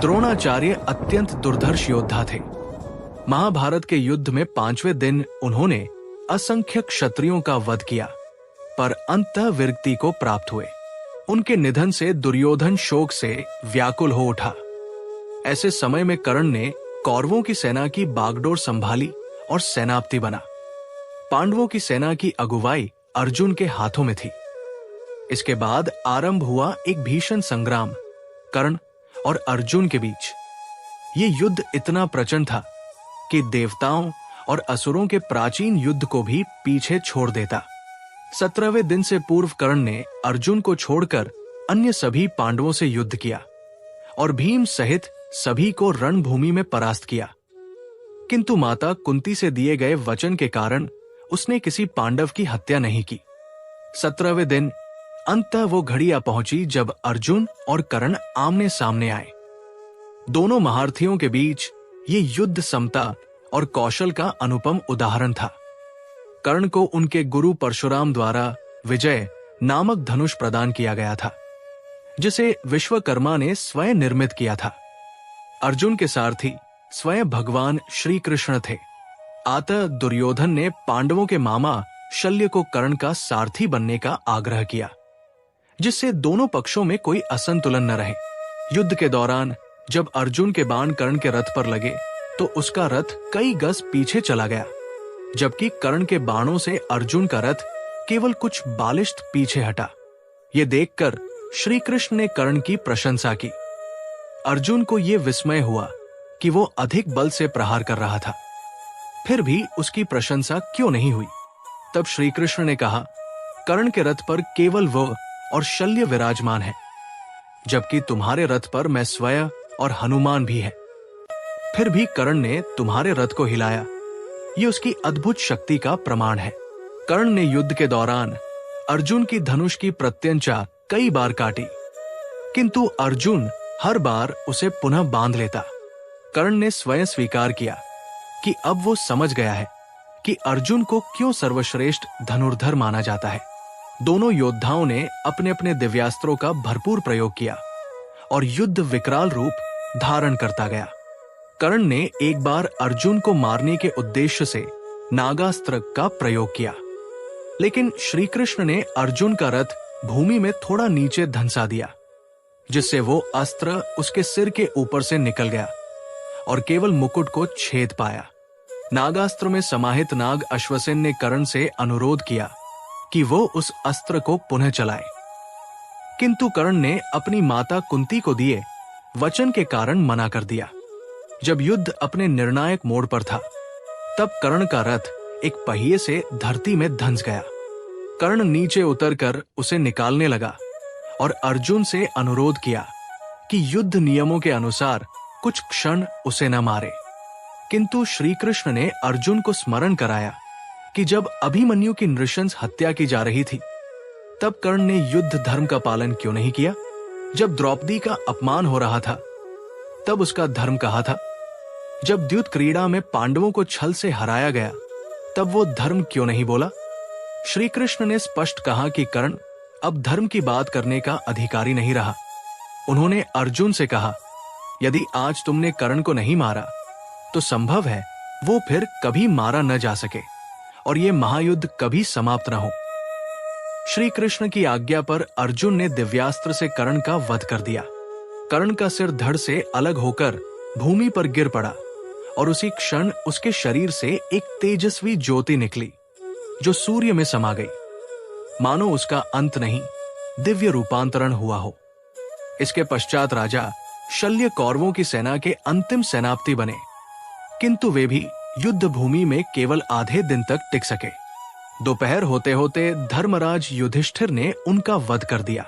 द्रोणाचार्य अत्यंत दुर्धर्ष योद्धा थे। महाभारत के युद्ध में 5वें दिन उन्होंने असंख्य क्षत्रियों का वध किया, पर अंततः वीरगति को प्राप्त हुए। उनके निधन से दुर्योधन शोक से व्याकुल हो उठा। ऐसे समय में कर्ण ने कौरवों की सेना की बागडोर संभाली और सेनापति बना। पांडवों की सेना की अगुवाई अर्जुन के हाथों में थी। इसके बाद आरंभ हुआ एक भीषण संग्राम कर्ण और अर्जुन के बीच। ये युद्ध इतना प्रचंड था कि देवताओं और असुरों के प्राचीन युद्ध को भी पीछे छोड़ देता। 17वें दिन से पूर्व कर्ण ने अर्जुन को छोड़कर अन्य सभी पांडवों से युद्ध किया और भीम सहित सभी को रणभूमि में परास्त किया। किंतु माता कुंती से दिए गए वचन के कारण उसने किसी पांडव की हत्या नहीं की। 17वें दिन अंततः वो घड़ी आ पहुंची जब अर्जुन और कर्ण आमने सामने आए। दोनों महारथियों के बीच ये युद्ध समता और कौशल का अनुपम उदाहरण था। कर्ण को उनके गुरु परशुराम द्वारा विजय नामक धनुष प्रदान किया गया था, जिसे विश्वकर्मा ने स्वयं निर्मित किया था। अर्जुन के सारथी स्वयं भगवान श्री कृष्ण थे। अतः दुर्योधन ने पांडवों के मामा शल्य को कर्ण का सारथी बनने का आग्रह किया, जिससे दोनों पक्षों में कोई असंतुलन न रहे। युद्ध के दौरान जब अर्जुन के बाण कर्ण के रथ पर लगे तो उसका रथ कई गज पीछे चला गया, जबकि कर्ण के बाणों से अर्जुन का रथ केवल कुछ बालिश्त पीछे हटा। ये देखकर श्री कृष्ण ने कर्ण की प्रशंसा की। अर्जुन को यह विस्मय हुआ कि वो अधिक बल से प्रहार कर रहा था, फिर भी उसकी प्रशंसा क्यों नहीं हुई। तब श्री कृष्ण ने कहा, कर्ण के रथ पर केवल वो और शल्य विराजमान है, जबकि तुम्हारे रथ पर मैं स्वयं और हनुमान भी है। फिर भी कर्ण ने तुम्हारे रथ को हिलाया, ये उसकी अद्भुत शक्ति का प्रमाण है। कर्ण ने युद्ध के दौरान अर्जुन की धनुष की प्रत्यंचा कई बार काटी, किंतु अर्जुन हर बार उसे पुनः बांध लेता। कर्ण ने स्वयं स्वीकार किया कि अब वो समझ गया है कि अर्जुन को क्यों सर्वश्रेष्ठ धनुर्धर माना जाता है। दोनों योद्धाओं ने अपने अपने दिव्यास्त्रों का भरपूर प्रयोग किया और युद्ध विकराल रूप धारण करता गया। कर्ण ने एक बार अर्जुन को मारने के उद्देश्य से नागास्त्र का प्रयोग किया, लेकिन श्री कृष्ण ने अर्जुन का रथ भूमि में थोड़ा नीचे धंसा दिया, जिससे वो अस्त्र उसके सिर के ऊपर से निकल गया और केवल मुकुट को छेद पाया। नागास्त्र में समाहित नाग अश्वसेन ने कर्ण से अनुरोध किया कि वो उस अस्त्र को पुनः चलाए, किंतु कर्ण ने अपनी माता कुंती को दिए वचन के कारण मना कर दिया। जब युद्ध अपने निर्णायक मोड़ पर था, तब कर्ण का रथ एक पहिए से धरती में धंस गया। कर्ण नीचे उतरकर उसे निकालने लगा और अर्जुन से अनुरोध किया कि युद्ध नियमों के अनुसार कुछ क्षण उसे न मारे। किंतु श्री कृष्ण ने अर्जुन को स्मरण कराया कि जब अभिमन्यु की नृशंस हत्या की जा रही थी, तब कर्ण ने युद्ध धर्म का पालन क्यों नहीं किया। जब द्रौपदी का अपमान हो रहा था, तब उसका धर्म कहा था। जब द्युत क्रीड़ा में पांडवों को छल से हराया गया, तब वो धर्म क्यों नहीं बोला। श्री कृष्ण ने स्पष्ट कहा कि कर्ण अब धर्म की बात करने का अधिकारी नहीं रहा। उन्होंने अर्जुन से कहा, यदि आज तुमने कर्ण को नहीं मारा तो संभव है वो फिर कभी मारा न जा सके और ये महायुद्ध कभी समाप्त न हो। श्री कृष्ण की आज्ञा पर अर्जुन ने दिव्यास्त्र से कर्ण का वध कर दिया। कर्ण का सिर धड़ से अलग होकर भूमि पर गिर पड़ा और उसी क्षण उसके शरीर से एक तेजस्वी ज्योति निकली, जो सूर्य में समा गई, मानो उसका अंत नहीं, दिव्य रूपांतरण हुआ हो। इसके पश्चात राजा शल्य कौरवों की सेना के अंतिम सेनापति बने, किंतु वे भी युद्ध भूमि में केवल आधे दिन तक टिक सके। दोपहर होते होते धर्मराज युधिष्ठिर ने उनका वध कर दिया।